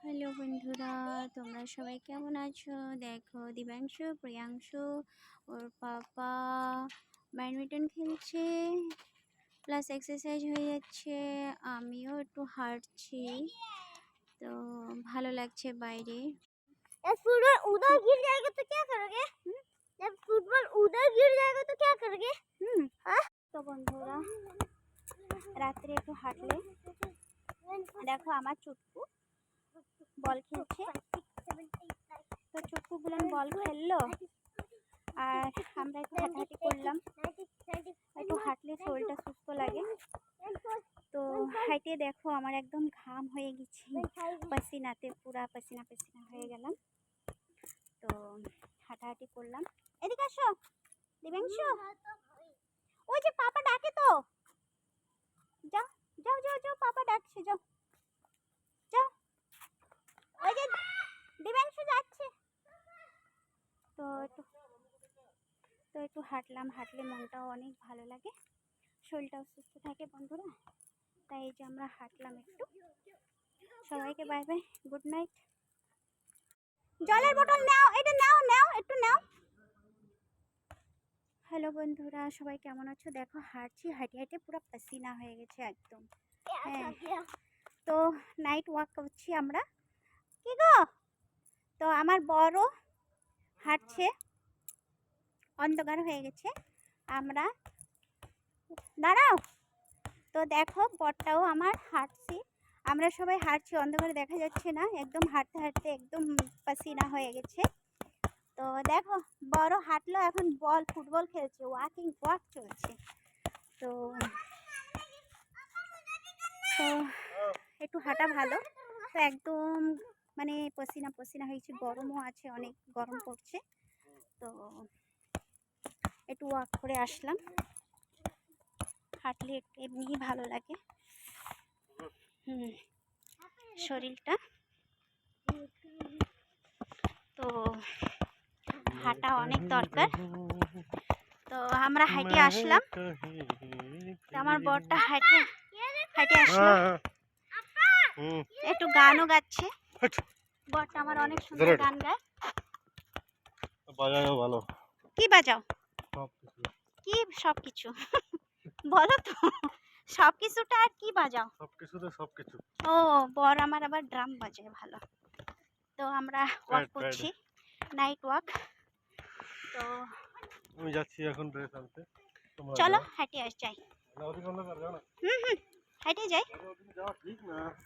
Hello বন্ধুরা, তোমরা সবাই কেমন আছো? দেখো দিব্যাংশু, প্রিয়াংশু ওর পাপা ব্যাডমিন্টন খেলছে, প্লাস এক্সারসাইজ হয়ে যাচ্ছে। আমিও একটু হাঁটছি, তো ভালো লাগছে বাইরে। फुटबॉल उधर गिर जाएगा तो क्या करोगे? जब फुटबॉल उधर गिर जाएगा तो क्या करोगे? তো বন্ধুরা, রাত্রে একটু হাঁটলে দেখো আমার চুটকু বল খেলছে, তো চুটকুগুলো বল খেললো আর আমরা একটু হাঁটাহাঁটি করলাম। একটু হাঁটলে শরীরটা সুস্থ লাগে। তো হাঁটে দেখো আমার একদম ঘাম হয়ে গেছে, পাসিনাতে পুরা পাসিনা পাসিনা হয়ে গেলাম। তো হাঁটাহাঁটি করলাম। এদিকে আসো দিব্যাংশু, ওই যে পাপা ডাকে, তো যাও যাও যাও যাও, পাপা ডাকছে, যাও যাও, ওই যে দিব্যাংশু যাচ্ছে। তো একটু হাঁটলাম, হাঁটলে মনটাও অনেক ভালো লাগে, শরীরটাও সুস্থ থাকে বন্ধুরা। তাই এই যে আমরা হাঁটলাম একটু। সবাইকে বাই বাই, গুড নাইট। জলের বোতল নাও, এটা নাও নাও, একটু নাও। হ্যালো বন্ধুরা, সবাই কেমন আছো? দেখো হাঁটছি, হাঁটে হাঁটে পুরো পাসিনা হয়ে গেছে একদম। হ্যাঁ, তো নাইট ওয়াক করছি আমরা। কি গো, তো আমার বড় হাঁটছে, অন্ধকার হয়ে গেছে, আমরা দাঁড়াও। তো দেখো বড়টাও আমার হাঁটছি, আমরা সবাই হাঁটছি, অন্ধকারে দেখা যাচ্ছে না, একদম হাঁটতে হাঁটতে একদম পাসিনা হয়ে গেছে। তো দেখো বড় হাঁটলো, এখন ফুটবল খেলছে, ওয়াক চলছে। তো একটু হাঁটা ভালো। তো একদম মানে পসিনা পসিনা হয়েছে, গরমও আছে, অনেক গরম পড়ছে। তো একটু ওয়াক করে আসলাম, হাঁটলে একটু এমনি ভালো লাগে শরীরটা। তো হাঁটা অনেক দরকার। তো আমরা হাঁটে আসলাম, আমার বরটা হাঁটে আসলো, একটু গানও গাচ্ছে। বরটা আমার অনেক সুন্দর গান গায়। বাজাও ভালো। কি বাজাও? কি সবকিছু? বলো তো, সবকিছুটা আর কি বাজাও? সবকিছু। ও, বর আমার আবার ড্রাম বাজায় ভালো। তো আমরা ওয়াক করছি, নাইট ওয়াক। তো আমি যাচ্ছি এখন ড্রেস আনতে, চলো হাঁটে যাই। যাও না। হাঁটে যাই। যাওয়া ঠিক না।